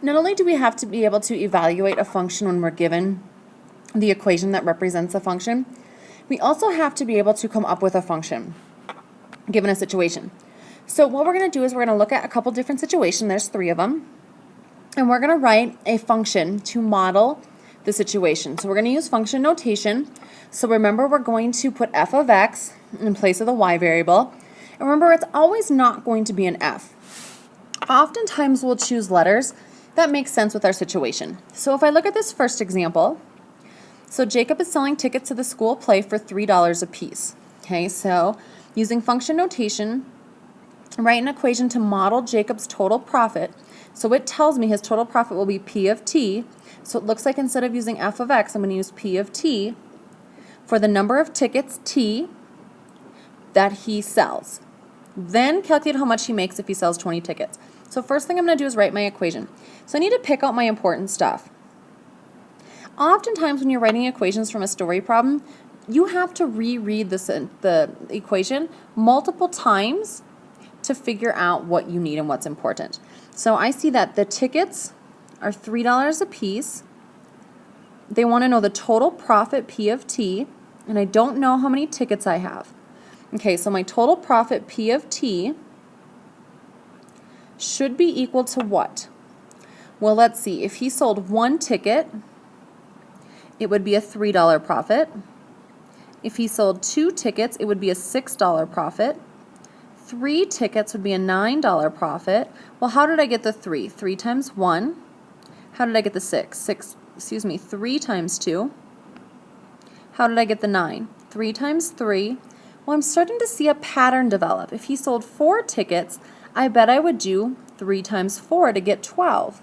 Not only do we have to be able to evaluate a function when we're given the equation that represents a function, we also have to be able to come up with a function given a situation. So what we're going to do is we're going to look at a couple different situations. There's 3 of them. And we're going to write a function to model the situation. So we're going to use function notation. So remember, we're going to put f of x in place of the y variable. And remember, it's always not going to be an f. Oftentimes we'll choose letters that make sense with our situation. So if I look at this first example, so Jacob is selling tickets to the school play for $3 a piece. Okay, so using function notation, write an equation to model Jacob's total profit. So it tells me his total profit will be P of T. So it looks like instead of using f of x, I'm going to use P of T for the number of tickets, T, that he sells. Then calculate how much he makes if he sells 20 tickets. So first thing I'm going to do is write my equation. So I need to pick out my important stuff. Oftentimes when you're writing equations from a story problem, you have to reread the equation multiple times to figure out what you need and what's important. So I see that the tickets are $3 a piece. They want to know the total profit P of T, and I don't know how many tickets I have. Okay, so my total profit P of T should be equal to what? Well, let's see. If he sold 1 ticket, it would be a $3 profit. If he sold 2 tickets, it would be a $6 profit. 3 tickets would be a $9 profit. Well, how did I get the 3? 3 times 1. How did I get the 6? 3 times 2. How did I get the 9? 3 times 3. Well, I'm starting to see a pattern develop. If he sold 4 tickets, I bet I would do 3 times 4 to get 12.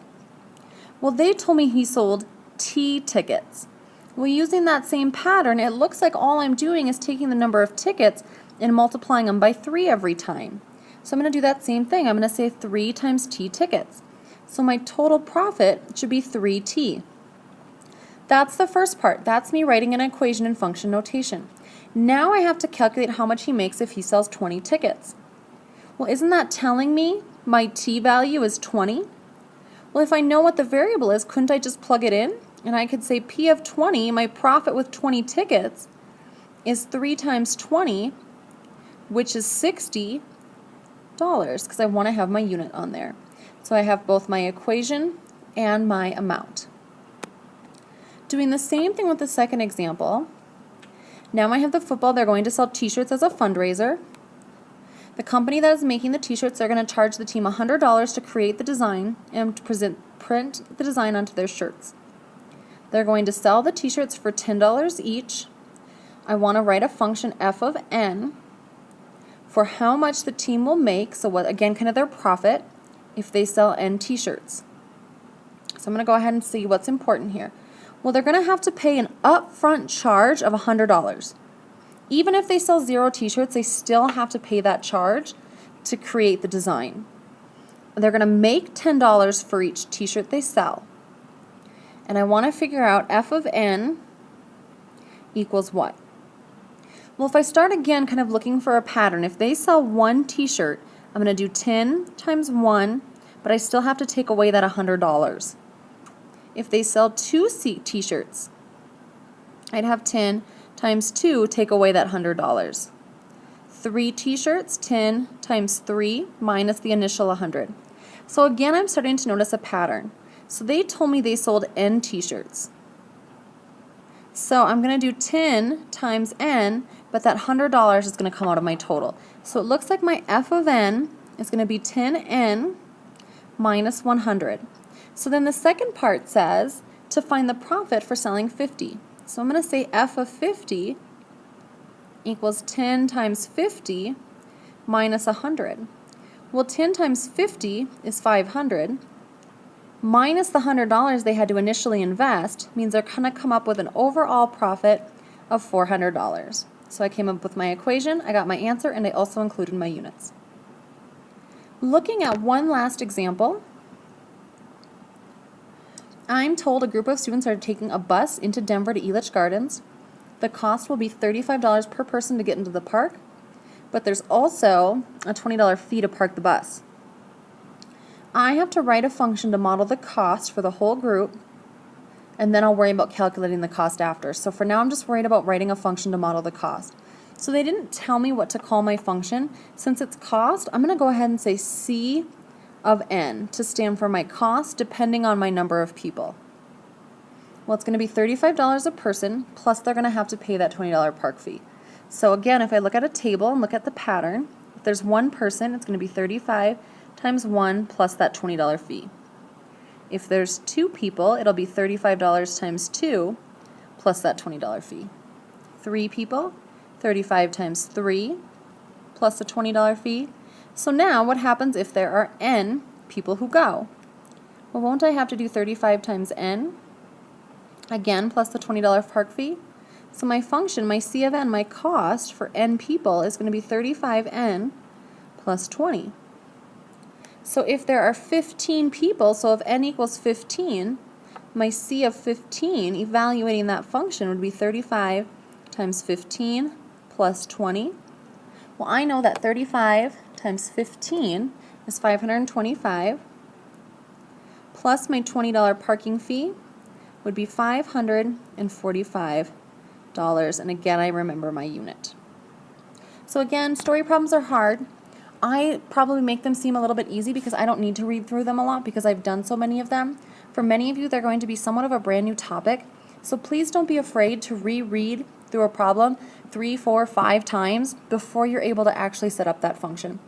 Well, they told me he sold T tickets. Well, using that same pattern, it looks like all I'm doing is taking the number of tickets and multiplying them by 3 every time. So I'm going to do that same thing. I'm going to say 3 times T tickets. So my total profit should be 3T. That's the first part. That's me writing an equation in function notation. Now I have to calculate how much he makes if he sells 20 tickets. Well, isn't that telling me my T value is 20? Well, if I know what the variable is, couldn't I just plug it in? And I could say P of 20, my profit with 20 tickets, is 3 times 20, which is $60, because I want to have my unit on there. So I have both my equation and my amount. Doing the same thing with the second example. Now I have the football. They're going to sell t-shirts as a fundraiser. The company that is making the t-shirts, they're going to charge the team $100 to create the design and to print the design onto their shirts. They're going to sell the t-shirts for $10 each. I want to write a function f of n for how much the team will make, so what, again, kind of their profit, if they sell n t-shirts. So I'm going to go ahead and see what's important here. Well, they're going to have to pay an upfront charge of $100. Even if they sell 0 t-shirts, they still have to pay that charge to create the design. They're going to make $10 for each t-shirt they sell. And I want to figure out f of n equals what? Well, if I start again kind of looking for a pattern, if they sell 1 t-shirt, I'm going to do 10 times 1, but I still have to take away that $100. If they sell 2 t-shirts, I'd have 10 times 2, take away that $100. 3 t-shirts, 10 times 3 minus the initial 100. So again, I'm starting to notice a pattern. So they told me they sold n t-shirts. So I'm going to do 10 times n, but that $100 is going to come out of my total. So it looks like my f of n is going to be 10n minus 100. So then the second part says to find the profit for selling 50. So I'm going to say f of 50 equals 10 times 50 minus 100. Well, 10 times 50 is 500. Minus the $100 they had to initially invest means they're going to come up with an overall profit of $400. So I came up with my equation, I got my answer, and I also included my units. Looking at one last example, I'm told a group of students are taking a bus into Denver to Elitch Gardens. The cost will be $35 per person to get into the park, but there's also a $20 fee to park the bus. I have to write a function to model the cost for the whole group, and then I'll worry about calculating the cost after. So for now, I'm just worried about writing a function to model the cost. So they didn't tell me what to call my function. Since it's cost, I'm going to go ahead and say C of n to stand for my cost depending on my number of people. Well, it's going to be $35 a person, plus they're going to have to pay that $20 park fee. So again, if I look at a table and look at the pattern, if there's one person, it's going to be 35 times 1 plus that $20 fee. If there's 2 people, it'll be $35 times 2 plus that $20 fee. 3 people, 35 times 3 plus a $20 fee. So now what happens if there are n people who go? Well, won't I have to do 35 times n? Again, plus the $20 park fee. So my function, my C of n, my cost for n people is going to be 35n plus 20. So if there are 15 people, so if n equals 15, my C of 15, evaluating that function, would be 35 times 15 plus 20. Well, I know that 35 times 15 is 525, plus my $20 parking fee would be $545. And again, I remember my unit. So again, story problems are hard. I probably make them seem a little bit easy because I don't need to read through them a lot because I've done so many of them. For many of you, they're going to be somewhat of a brand new topic. So please don't be afraid to reread through a problem 3, 4, 5 times before you're able to actually set up that function.